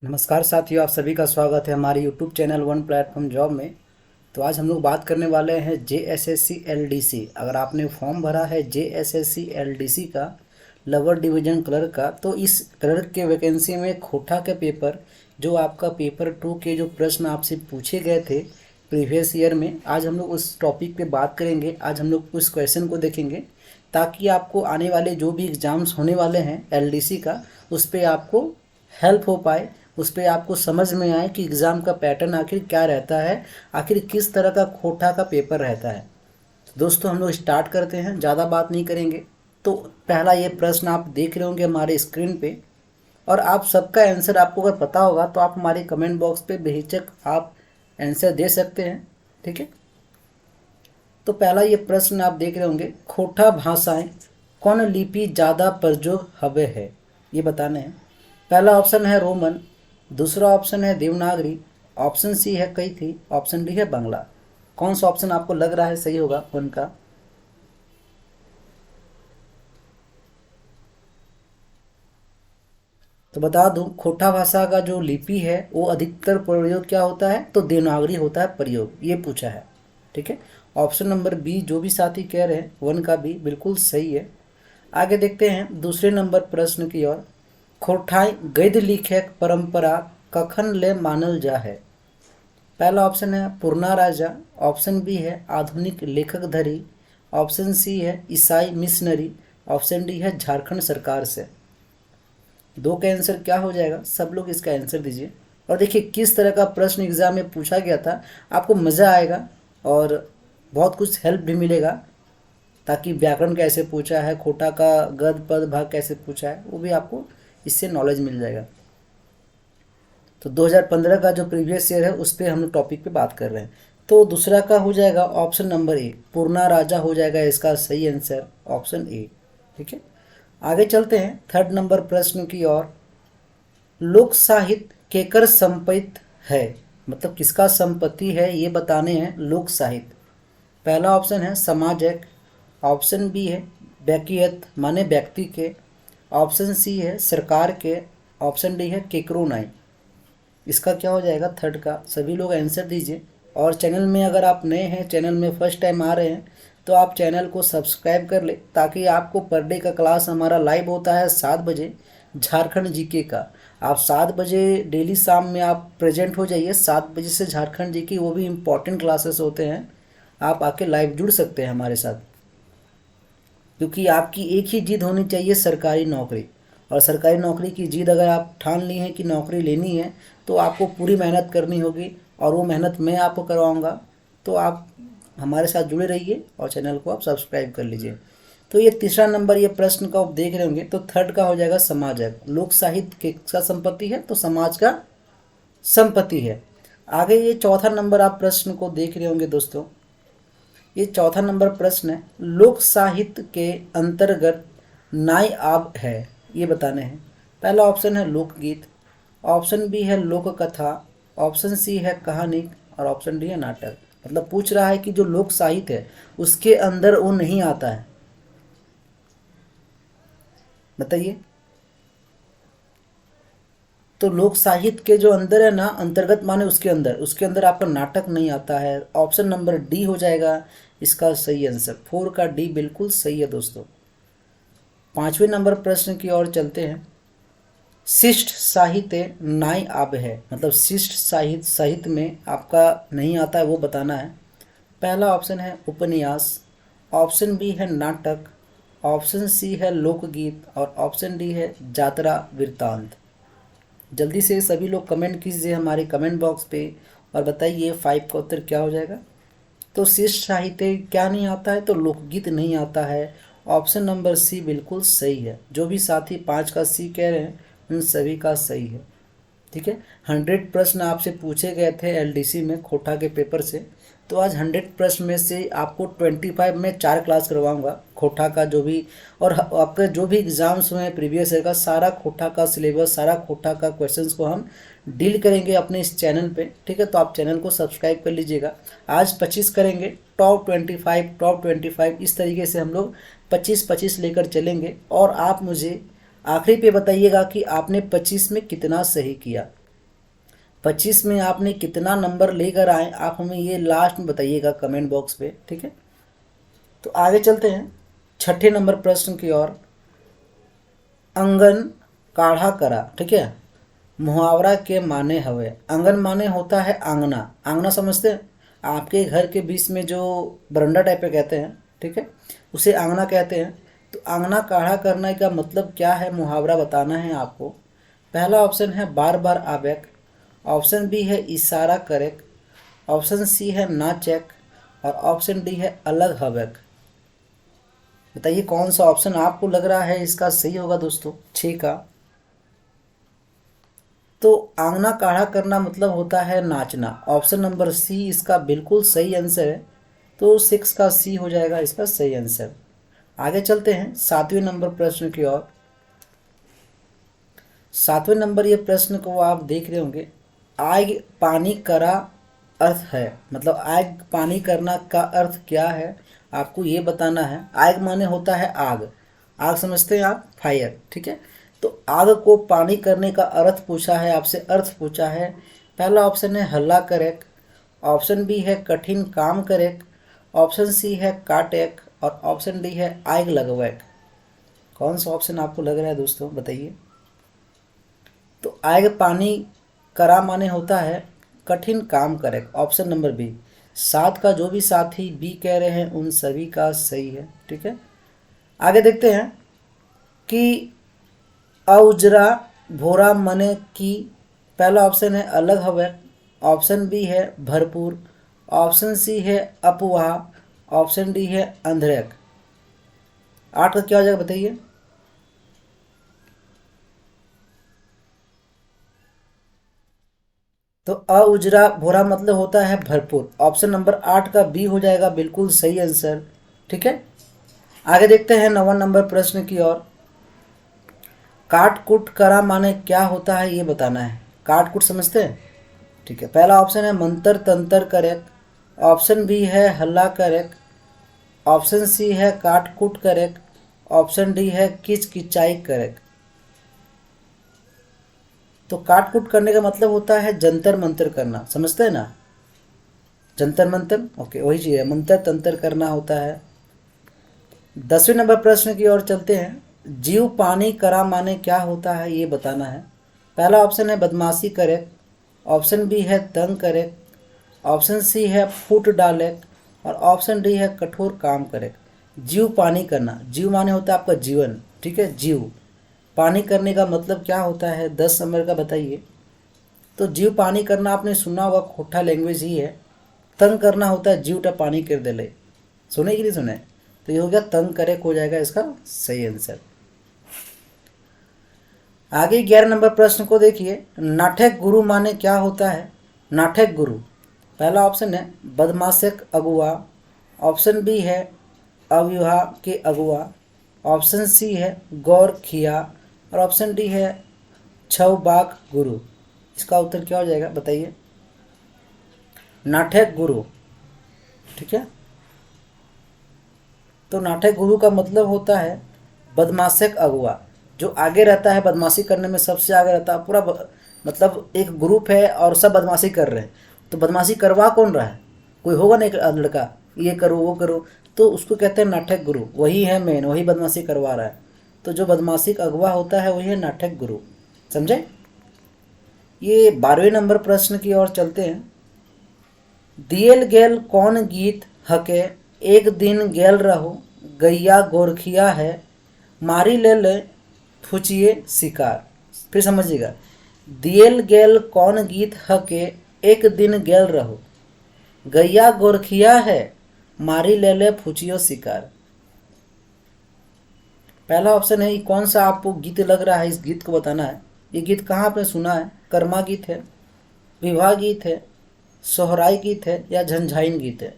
नमस्कार साथियों, आप सभी का स्वागत है हमारे YouTube channel one platform job में। तो आज हम लोग बात करने वाले हैं JSSC LDC। अगर आपने फॉर्म भरा है JSSC LDC का लोअर डिवीजन क्लर्क का, तो इस क्लर्क के वैकेंसी में खोटा के पेपर, जो आपका पेपर 2 के जो प्रश्न आपसे पूछे गए थे प्रीवियस ईयर में, आज हम लोग उस टॉपिक पे बात करेंगे। आज हम लोग उस क्वेश्चन को देखेंगे ताकि आपको आने वाले जो भी एग्ज़ाम्स होने वाले हैं LDC का, उस पर आपको हेल्प हो पाए, उस पर आपको समझ में आए कि एग्ज़ाम का पैटर्न आखिर क्या रहता है, आखिर किस तरह का खोटा का पेपर रहता है। तो दोस्तों हम लोग स्टार्ट करते हैं, ज़्यादा बात नहीं करेंगे। तो पहला ये प्रश्न आप देख रहे होंगे हमारे स्क्रीन पे, और आप सबका आंसर आपको अगर पता होगा तो आप हमारे कमेंट बॉक्स पे बेहिचक आप आंसर दे सकते हैं, ठीक है। तो पहला ये प्रश्न आप देख रहे होंगे, खोटा भाषाएं कौन लिपि ज़्यादा प्रयोग हवे है, ये बताने हैं। पहला ऑप्शन है रोमन, दूसरा ऑप्शन है देवनागरी, ऑप्शन सी है कैथी, ऑप्शन डी है बांग्ला। कौन सा ऑप्शन आपको लग रहा है सही होगा उनका? तो बता दूं, खोटा भाषा का जो लिपि है वो अधिकतर प्रयोग क्या होता है, तो देवनागरी होता है प्रयोग, ये पूछा है, ठीक है। ऑप्शन नंबर बी जो भी साथी कह रहे हैं वन का बी बिल्कुल सही है। आगे देखते हैं दूसरे नंबर प्रश्न की ओर। खोटाई गद्य लिखक परंपरा कखन ले मानल जा है। पहला ऑप्शन है पूर्णा राजा, ऑप्शन बी है आधुनिक लेखक धरी, ऑप्शन सी है ईसाई मिशनरी, ऑप्शन डी है झारखंड सरकार से। दो का आंसर क्या हो जाएगा, सब लोग इसका आंसर दीजिए। और देखिए किस तरह का प्रश्न एग्जाम में पूछा गया था, आपको मज़ा आएगा और बहुत कुछ हेल्प भी मिलेगा। ताकि व्याकरण कैसे पूछा है, खोटा का गद पद भाग कैसे पूछा है, वो भी आपको इससे नॉलेज मिल जाएगा। तो 2015 का जो प्रीवियस ईयर है उस पर हम लोग टॉपिक पे बात कर रहे हैं। तो दूसरा का हो जाएगा ऑप्शन नंबर ए, पूर्णा राजा हो जाएगा इसका सही आंसर, ऑप्शन ए, ठीक है। आगे चलते हैं थर्ड नंबर प्रश्न की ओर। लोक साहित्य केकर संपत्ति है, मतलब किसका संपत्ति है ये बताने हैं लोक साहित्य। पहला ऑप्शन है समाजक, ऑप्शन बी है व्यक्तिगत माने व्यक्ति के, ऑप्शन सी है सरकार के, ऑप्शन डी है केकरो नाई। इसका क्या हो जाएगा थर्ड का, सभी लोग आंसर दीजिए। और चैनल में अगर आप नए हैं, चैनल में फर्स्ट टाइम आ रहे हैं, तो आप चैनल को सब्सक्राइब कर ले, ताकि आपको पर डे का क्लास हमारा लाइव होता है 7 बजे झारखंड जीके का। आप 7 बजे डेली शाम में आप प्रेजेंट हो जाइए, 7 बजे से झारखंड जीके, वो भी इम्पॉर्टेंट क्लासेस होते हैं। आप आके लाइव जुड़ सकते हैं हमारे साथ, क्योंकि आपकी एक ही जिद होनी चाहिए, सरकारी नौकरी। और सरकारी नौकरी की जिद अगर आप ठान ली हैं कि नौकरी लेनी है, तो आपको पूरी मेहनत करनी होगी, और वो मेहनत मैं आपको करवाऊँगा। तो आप हमारे साथ जुड़े रहिए और चैनल को आप सब्सक्राइब कर लीजिए। तो ये तीसरा नंबर ये प्रश्न का आप देख रहे होंगे, तो थर्ड का हो जाएगा समाजक। लोक साहित्य किसका संपत्ति है, तो समाज का संपत्ति है। आगे ये चौथा नंबर आप प्रश्न को देख रहे होंगे दोस्तों, ये चौथा नंबर प्रश्न है, लोक साहित्य के अंतर्गत नाई आब है, ये बताने हैं। पहला ऑप्शन है लोकगीत, ऑप्शन बी है लोक कथा, ऑप्शन सी है कहानी, और ऑप्शन डी है नाटक। मतलब पूछ रहा है कि जो लोक साहित्य है उसके अंदर वो नहीं आता है, बताइए। तो लोक साहित्य के जो अंदर है ना, अंतर्गत माने उसके अंदर आपका नाटक नहीं आता है। ऑप्शन नंबर डी हो जाएगा इसका सही आंसर, 4 का डी बिल्कुल सही है दोस्तों। पांचवें नंबर प्रश्न की ओर चलते हैं। शिष्ट साहित्य नाई आब है, मतलब शिष्ट साहित्य में आपका नहीं आता है, वो बताना है। पहला ऑप्शन है उपन्यास, ऑप्शन बी है नाटक, ऑप्शन सी है लोकगीत, और ऑप्शन डी है जात्रा वृत्तांत। जल्दी से सभी लोग कमेंट कीजिए हमारे कमेंट बॉक्स पे और बताइए 5 का उत्तर क्या हो जाएगा। तो शिष्ट साहित्य क्या नहीं आता है, तो लोकगीत नहीं आता है। ऑप्शन नंबर सी बिल्कुल सही है। जो भी साथी 5 का सी कह रहे हैं उन सभी का सही है, ठीक है। 100 प्रश्न आपसे पूछे गए थे LDC में खोटा के पेपर से। तो आज 100 प्रश्न में से आपको 25 में 4 क्लास करवाऊंगा खोटा का, जो भी और आपके जो भी एग्जाम्स हुए हैं प्रीवियस ईयर का, सारा खोटा का सिलेबस, सारा खोटा का क्वेश्चंस को हम डील करेंगे अपने इस चैनल पे, ठीक है। तो आप चैनल को सब्सक्राइब कर लीजिएगा। आज 25 करेंगे, टॉप 25 इस तरीके से हम लोग 25 लेकर चलेंगे। और आप मुझे आखिरी पे बताइएगा कि आपने 25 में कितना सही किया, 25 में आपने कितना नंबर लेकर आए, आप हमें ये लास्ट में बताइएगा कमेंट बॉक्स पे, ठीक है। तो आगे चलते हैं छठे नंबर प्रश्न की ओर। अंगन काढ़ा करा, ठीक है, मुहावरा के माने हवे। अंगन माने होता है आंगना, आंगना समझते हैं, आपके घर के बीच में जो बरंडा टाइप पे कहते हैं, ठीक है, उसे आंगना कहते हैं। तो आंगना काढ़ा करने का मतलब क्या है, मुहावरा बताना है आपको। पहला ऑप्शन है बार बार आवेक, ऑप्शन बी है इशारा करेक, ऑप्शन सी है ना चेक, और ऑप्शन डी है अलग हवेक। बताइए कौन सा ऑप्शन आपको लग रहा है इसका सही होगा दोस्तों, 6 का। तो आंगना काढ़ा करना मतलब होता है नाचना, ऑप्शन नंबर सी इसका बिल्कुल सही आंसर है। तो 6 का सी हो जाएगा इसका सही आंसर। आगे चलते हैं 7वें नंबर प्रश्न की ओर। 7वें नंबर ये प्रश्न को आप देख रहे होंगे, आग पानी करा अर्थ है, मतलब आग पानी करना का अर्थ क्या है आपको ये बताना है। आग माने होता है आग, आग समझते हैं आप, फायर, ठीक है। तो आग को पानी करने का अर्थ पूछा है आपसे, अर्थ पूछा है। पहला ऑप्शन है हल्ला करेक, ऑप्शन बी है कठिन काम करेक, ऑप्शन सी है काटेक, और ऑप्शन डी है आग लगवेक। कौन सा ऑप्शन आपको लग रहा है दोस्तों, बताइए। तो आग पानी करा माने होता है कठिन काम करे, ऑप्शन नंबर बी। 7 का जो भी साथी बी कह रहे हैं उन सभी का सही है, ठीक है। आगे देखते हैं कि अउजरा भोरा मने की। पहला ऑप्शन है अलग हवे, ऑप्शन बी है भरपूर, ऑप्शन सी है अपवाह, ऑप्शन डी है अंधेरक। 8 का क्या हो जाएगा बताइए। तो अउजरा भोरा मतलब होता है भरपूर, ऑप्शन नंबर 8 का बी हो जाएगा बिल्कुल सही आंसर, ठीक है। आगे देखते हैं 9वां नंबर प्रश्न की ओर। काट कुट करा माने क्या होता है ये बताना है। काट कुट समझते हैं, ठीक है। पहला ऑप्शन है मंतर तंत्र करेक, ऑप्शन बी है हल्ला करेक, ऑप्शन सी है काट कुट करेक, ऑप्शन डी है किच किचाई करेक। तो काट कुट करने का मतलब होता है जंतर मंतर करना, समझते हैं ना, जंतर मंतर, ओके वही चीज़ है, मंतर तंत्र करना होता है। 10वें नंबर प्रश्न की ओर चलते हैं। जीव पानी करा माने क्या होता है ये बताना है। पहला ऑप्शन है बदमाशी करे, ऑप्शन बी है तंग करे, ऑप्शन सी है फूट डाले, और ऑप्शन डी है कठोर काम करे। जीव पानी करना, जीव माने होता है आपका जीवन, ठीक है, जीव पानी करने का मतलब क्या होता है 10 नंबर का बताइए। तो जीव पानी करना आपने सुना होगा, खोटा लैंग्वेज ही है। तंग करना होता है जीवटा पानी कर दे ले, सुने कि नहीं सुने। तो ये हो गया तंग करे, हो जाएगा इसका सही आंसर। आगे 11 नंबर प्रश्न को देखिए। नाटक गुरु माने क्या होता है। नाटक गुरु, पहला ऑप्शन है बदमाशक अगुआ, ऑप्शन बी है अविवाह के अगुआ, ऑप्शन सी है गौर खिया, और ऑप्शन डी है छौबाक गुरु। इसका उत्तर क्या हो जाएगा बताइए। नाटक गुरु, ठीक है। तो नाटक गुरु का मतलब होता है बदमाशक अगुआ, जो आगे रहता है बदमाशी करने में, सबसे आगे रहता है पूरा मतलब एक ग्रुप है और सब बदमाशी कर रहे हैं, तो बदमाशी करवा कौन रहा है, कोई होगा ना एक लड़का, ये करो वो करो, तो उसको कहते हैं नाटक गुरु, वही है मेन, वही बदमाशी करवा रहा है। तो जो बदमाशी का अगुआ होता है वही है नाटक गुरु, समझे। ये 12वें नंबर प्रश्न की ओर चलते हैं। दियल गेल कौन गीत हके, एक दिन गेल रहो, गैया गोरखिया है, मारी ले ले फुचिए शिकार। फिर समझिएगा, दियल गेल कौन गीत हके, एक दिन गेल रहो, गैया गोरखिया है, मारी ले ले फुचियो शिकार। पहला ऑप्शन है, ये कौन सा आपको गीत लग रहा है, इस गीत को बताना है। ये गीत कहाँ आपने सुना है, कर्मा गीत है, विवाह गीत है, सोहराई गीत है, या झंझाइन गीत है।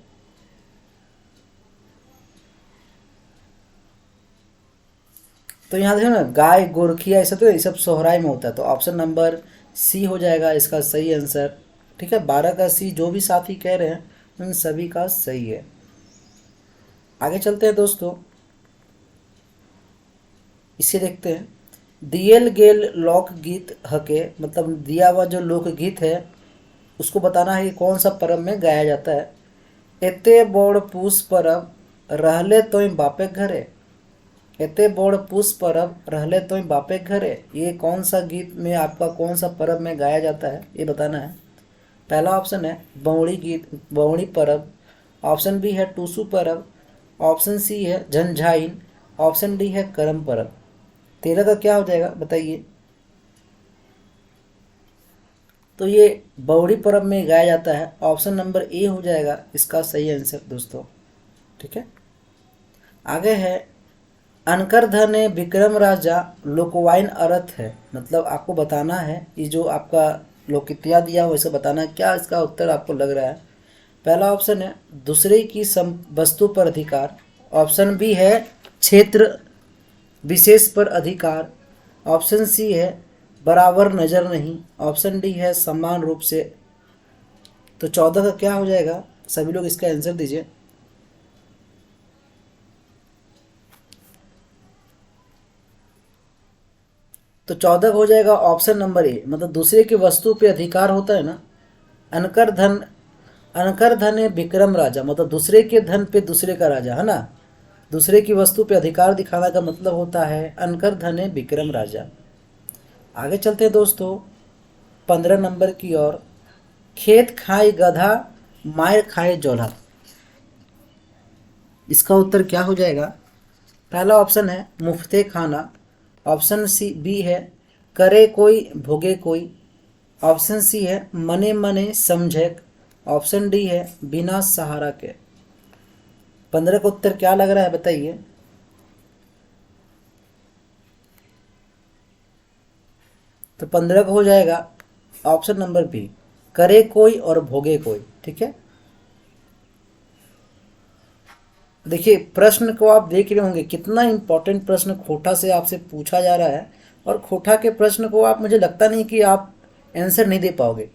तो यहाँ देखो ना, गाय गोरखिया ऐसा, तो ये सब सोहराई में होता है, तो ऑप्शन नंबर सी हो जाएगा इसका सही आंसर, ठीक है। 12 का सी जो भी साथी कह रहे हैं उन सभी का सही है। आगे चलते हैं दोस्तों, इसे देखते हैं। दियल गेल लोकगीत हके, मतलब दिया हुआ जो लोकगीत है उसको बताना है कि कौन सा पर्व में गाया जाता है। एते बोड़ पूस परब रहले तोय बापे घरे, एते बोड़ पूस परब रहले तोय बापे घरे, ये कौन सा गीत में आपका कौन सा पर्व में गाया जाता है ये बताना है। पहला ऑप्शन है बौड़ी गीत, बौड़ी परब। ऑप्शन बी है टूसू परब। ऑप्शन सी है झंझाइन। ऑप्शन डी है करम परब। तेरह का क्या हो जाएगा बताइए। तो ये बौड़ी पर्व में गाया जाता है। ऑप्शन नंबर ए हो जाएगा इसका सही आंसर दोस्तों। ठीक है, आगे है अनकर धने विक्रम राजा लोकवाइन अर्थ है, मतलब आपको बताना है ये जो आपका लोकित्या दिया वैसे बताना है क्या इसका उत्तर आपको लग रहा है। पहला ऑप्शन है दूसरे की वस्तु पर अधिकार। ऑप्शन बी है क्षेत्र विशेष पर अधिकार। ऑप्शन सी है बराबर नज़र नहीं। ऑप्शन डी है समान रूप से। तो 14 का क्या हो जाएगा, सभी लोग इसका आंसर दीजिए। तो 14 हो जाएगा ऑप्शन नंबर ए, मतलब दूसरे की वस्तु पे अधिकार होता है ना। अनकर धन, अनकर धन है विक्रम राजा, मतलब दूसरे के धन पे दूसरे का राजा है ना। दूसरे की वस्तु पे अधिकार दिखाना का मतलब होता है अनकर धन है विक्रम राजा। आगे चलते हैं दोस्तों 15 नंबर की ओर। खेत खाए गधा मार खाए जोला, इसका उत्तर क्या हो जाएगा। पहला ऑप्शन है मुफ्ते खाना। ऑप्शन सी बी है करे कोई भोगे कोई। ऑप्शन सी है मने मने समझे। ऑप्शन डी है बिना सहारा के। 15 का उत्तर क्या लग रहा है बताइए। तो 15 का हो जाएगा ऑप्शन नंबर बी, करे कोई और भोगे कोई। ठीक है, देखिए प्रश्न को आप देख रहे होंगे कितना इंपॉर्टेंट प्रश्न खोटा से आपसे पूछा जा रहा है, और खोटा के प्रश्न को आप, मुझे लगता नहीं कि आप आंसर नहीं दे पाओगे।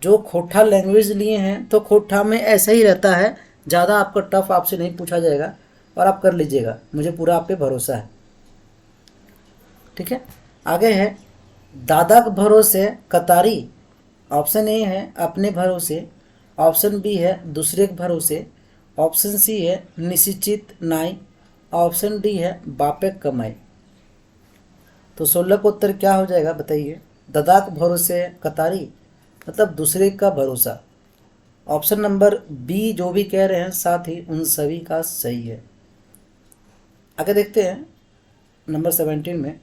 जो खोटा लैंग्वेज लिए हैं तो खोटा में ऐसा ही रहता है, ज़्यादा आपका टफ आपसे नहीं पूछा जाएगा और आप कर लीजिएगा, मुझे पूरा आप पे भरोसा है। ठीक है, आगे है दादा के भरोसे कतारी। ऑप्शन ए है अपने भरोसे। ऑप्शन बी है दूसरे के भरोसे। ऑप्शन सी है निश्चित नाई। ऑप्शन डी है बापे कमाई। तो 16 का उत्तर क्या हो जाएगा बताइए। दादा के भरोसे कतारी, मतलब दूसरे का भरोसा। ऑप्शन नंबर बी जो भी कह रहे हैं साथ ही उन सभी का सही है। आगे देखते हैं नंबर 17 में।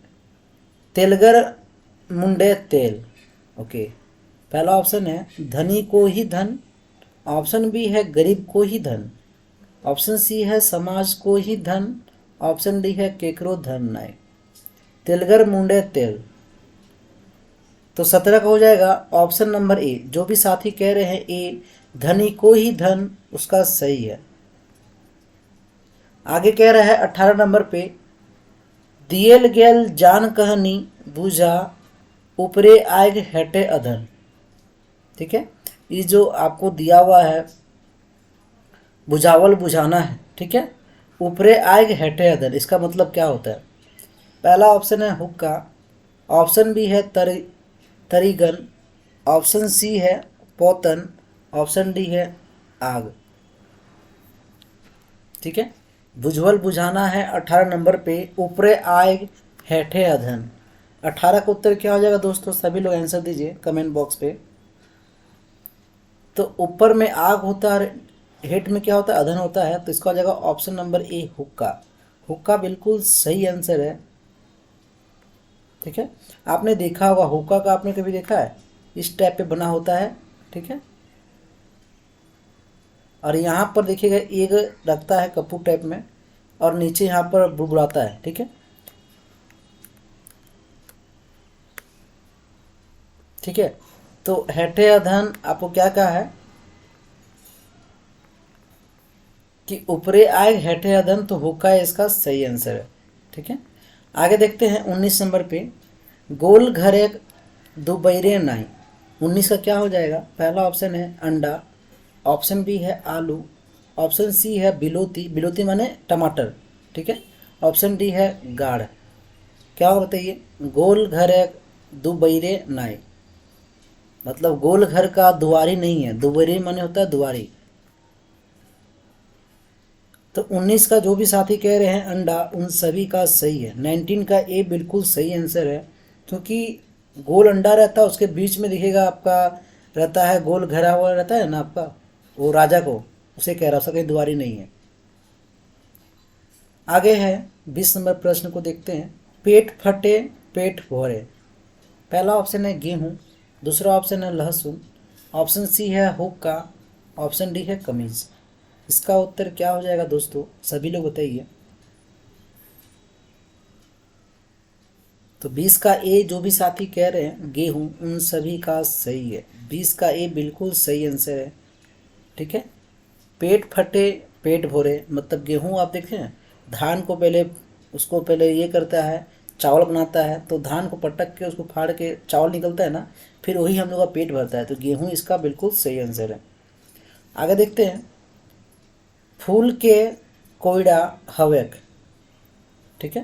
तेलगर मुंडे तेल। ओके, पहला ऑप्शन है धनी को ही धन। ऑप्शन बी है गरीब को ही धन। ऑप्शन सी है समाज को ही धन। ऑप्शन डी है केकरो धन नाय। तेलगर मुंडे तेल, तो 17 का हो जाएगा ऑप्शन नंबर ए, जो भी साथी कह रहे हैं ए धनी को ही धन, उसका सही है। आगे कह रहा है 18 नंबर पे, दियल गेल जान कहनी बुझा ऊपरे आग हेटे अधन। ठीक है, ये जो आपको दिया हुआ है बुझावल बुझाना है, ठीक है, ऊपरे आग हेटे अधन, इसका मतलब क्या होता है। पहला ऑप्शन है हुक्का। ऑप्शन बी है तरीगन। ऑप्शन सी है पोतन। ऑप्शन डी है आग। ठीक है, बुझवल बुझाना है 18 नंबर पे, ऊपरे आग हेठे अधन। 18 का उत्तर क्या हो जाएगा दोस्तों, सभी लोग आंसर दीजिए कमेंट बॉक्स पे। तो ऊपर में आग होता है, हेठ में क्या होता है, अधन होता है, तो इसका हो जाएगा ऑप्शन नंबर ए हुक्का। हुक्का बिल्कुल सही आंसर है। ठीक है, आपने देखा होगा हुक्का का, आपने कभी देखा है, इस टाइप पे बना होता है। ठीक है, और यहाँ पर देखिएगा एक रखता है कपूर टाइप में, और नीचे यहाँ पर बुड़बुड़ाता है। ठीक है, ठीक है, तो हेठे अधन आपको क्या कहा है कि ऊपरे आए हेठे अधन, तो हुक्का इसका सही आंसर है। ठीक है, आगे देखते हैं 19 नंबर पे, गोल घर एक दुबैरे नाई। 19 का क्या हो जाएगा। पहला ऑप्शन है अंडा। ऑप्शन बी है आलू। ऑप्शन सी है बिलोती, बिलोती माने टमाटर। ठीक है, ऑप्शन डी है गाढ़। क्या हो बताइए, गोल घर एक दुबैरे नाई। मतलब गोल घर का दुआरी नहीं है, दुआरी माने होता है दुआरी। तो 19 का जो भी साथी कह रहे हैं अंडा, उन सभी का सही है। 19 का ए बिल्कुल सही आंसर है, क्योंकि गोल अंडा रहता है, उसके बीच में दिखेगा आपका रहता है गोल घेरा हुआ रहता है ना आपका, वो राजा को उसे कह रहा, उसका कहीं दुआरी नहीं है। आगे है 20 नंबर प्रश्न को देखते हैं। पेट फटे पेट भरे। पहला ऑप्शन है गेहूँ, दूसरा ऑप्शन है लहसुन, ऑप्शन सी है हुक्का, ऑप्शन डी है कमीज। इसका उत्तर क्या हो जाएगा दोस्तों, सभी लोग बताइए। तो 20 का ए जो भी साथी कह रहे हैं गेहूं, उन सभी का सही है। 20 का ए बिल्कुल सही आंसर है। ठीक है। पेट फटे पेट भरे, मतलब गेहूं आप देखें, धान को पहले उसको पहले ये करता है, चावल बनाता है, तो धान को पटक के उसको फाड़ के चावल निकलता है ना, फिर वही हम लोग का पेट भरता है। तो गेहूं इसका बिल्कुल सही आंसर है। आगे देखते हैं। फूल के कोयड़ा हवेक। ठीक है।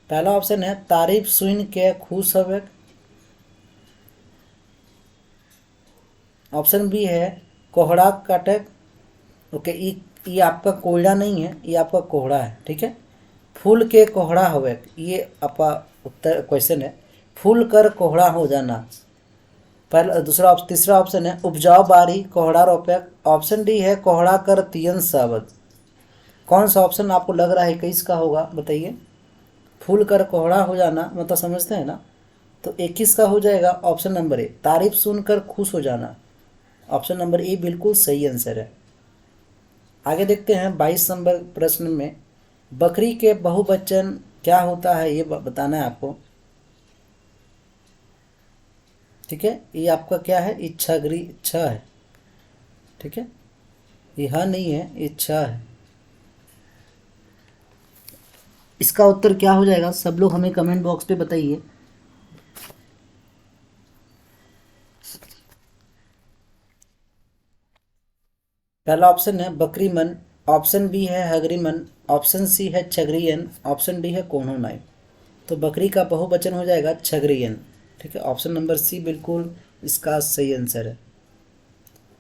पहला ऑप्शन है तारीफ सुन के खुश हवेक, ऑप्शन बी है कोहड़ा काटक। ओके, ये आपका कोयड़ा नहीं है, ये आपका कोहड़ा है। ठीक है। फूल के कोहड़ा हवेक, ये आपका उत्तर क्वेश्चन है। फूल कर कोहड़ा हो जाना। पहला दूसरा तीसरा ऑप्शन है उपजाऊ बारी कोहड़ा रोपक, ऑप्शन डी है कोहड़ा कर तियन सावध। कौन सा ऑप्शन आपको लग रहा है 21 का होगा, बताइए। फूल कर कोहड़ा हो जाना मतलब समझते हैं ना, तो 21 का हो जाएगा ऑप्शन नंबर ए तारीफ सुनकर खुश हो जाना। ऑप्शन नंबर ए बिल्कुल सही आंसर है। आगे देखते हैं 22 नंबर प्रश्न में। बकरी के बहुवचन क्या होता है, ये बताना है आपको। ठीक है। ये आपका क्या है, इच्छागृह इच्छा है। ठीक है। यह नहीं है, इच्छा है। इसका उत्तर क्या हो जाएगा, सब लोग हमें कमेंट बॉक्स पे बताइए। पहला ऑप्शन है बकरीमन, ऑप्शन बी है हगरीमन, ऑप्शन सी है छगरियन, ऑप्शन डी है कोन्होनाई। तो बकरी का बहुवचन हो जाएगा छगरियन। ठीक है। ऑप्शन नंबर सी बिल्कुल इसका सही आंसर है।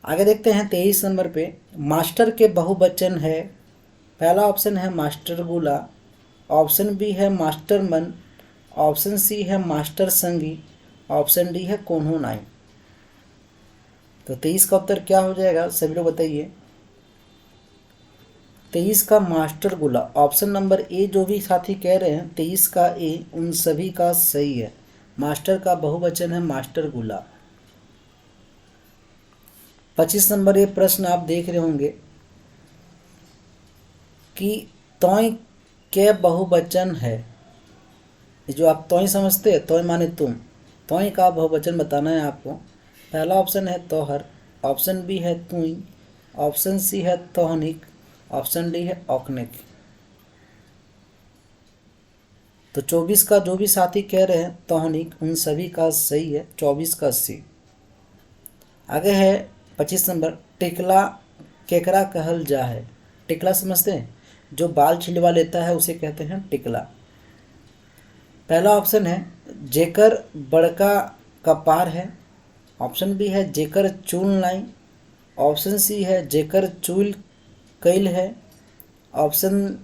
आगे देखते हैं 23 नंबर पे। मास्टर के बहुवचन है। पहला ऑप्शन है मास्टर गुला, ऑप्शन बी है मास्टर मन, ऑप्शन सी है मास्टर संगी, ऑप्शन डी है कोन्होनाई। तो 23 का उत्तर क्या हो जाएगा, सभी लोग बताइए। 23 का मास्टर गुला, ऑप्शन नंबर ए जो भी साथी कह रहे हैं 23 का ए उन सभी का सही है। मास्टर का बहुवचन है मास्टर गुला। 25 नंबर ये प्रश्न आप देख रहे होंगे कि तोय के बहुवचन है। जो आप तोय समझते हैं, तोय माने तुम, तोय का बहुवचन बताना है आपको। पहला ऑप्शन है तोहर, ऑप्शन बी है तुई, ऑप्शन सी है तोहनिक, ऑप्शन डी है औकनिक। तो 24 का जो भी साथी कह रहे हैं तोहनिक, उन सभी का सही है। 24 का सी। आगे है 25 नंबर। टिकला केकरा कहल जा है। टिकला समझते हैं, जो बाल छिलवा लेता है उसे कहते हैं टिकला। पहला ऑप्शन है जेकर बड़का कपार है, ऑप्शन बी है जेकर चूल लाई, ऑप्शन सी है जेकर चूल कैल है, ऑप्शन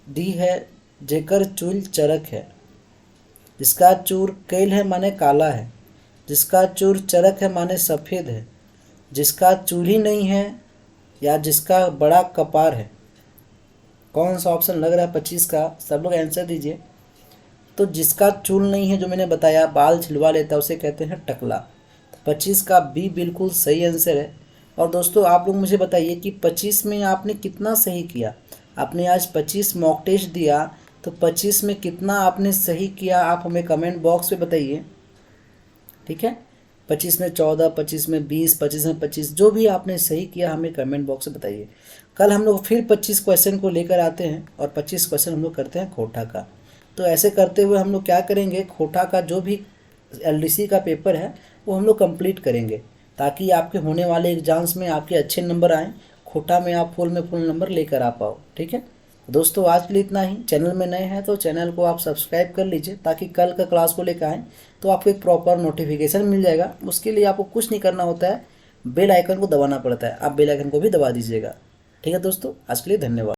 डी है जेकर चूल चरक है। जिसका चूर कैल है माने काला है, जिसका चूर चरक है माने सफ़ेद है, जिसका चूल ही नहीं है या जिसका बड़ा कपार है। कौन सा ऑप्शन लग रहा है 25 का, सब लोग आंसर दीजिए। तो जिसका चूल नहीं है, जो मैंने बताया बाल छिलवा लेता है, उसे कहते हैं टकला। तो 25 का बी बिल्कुल सही आंसर है। और दोस्तों आप लोग मुझे बताइए कि 25 में आपने कितना सही किया। आपने आज 25 मॉक टेस्ट दिया, तो 25 में कितना आपने सही किया आप हमें कमेंट बॉक्स में बताइए। ठीक है। 25 में 14, 25 में 20, 25 में 25, जो भी आपने सही किया हमें कमेंट बॉक्स में बताइए। कल हम लोग फिर 25 क्वेश्चन को लेकर आते हैं और 25 क्वेश्चन हम लोग करते हैं खोटा का। तो ऐसे करते हुए हम लोग क्या करेंगे, खोटा का जो भी एलडीसी का पेपर है वो हम लोग कंप्लीट करेंगे, ताकि आपके होने वाले एग्जाम्स में आपके अच्छे नंबर आएँ, खोटा में आप फुल में फुल नंबर लेकर आ पाओ। ठीक है। दोस्तों आज के लिए इतना ही। चैनल में नए हैं तो चैनल को आप सब्सक्राइब कर लीजिए, ताकि कल का क्लास को लेकर आएँ तो आपको एक प्रॉपर नोटिफिकेशन मिल जाएगा। उसके लिए आपको कुछ नहीं करना होता है, बेल आइकन को दबाना पड़ता है, आप बेल आइकन को भी दबा दीजिएगा। ठीक है दोस्तों, आज के लिए धन्यवाद।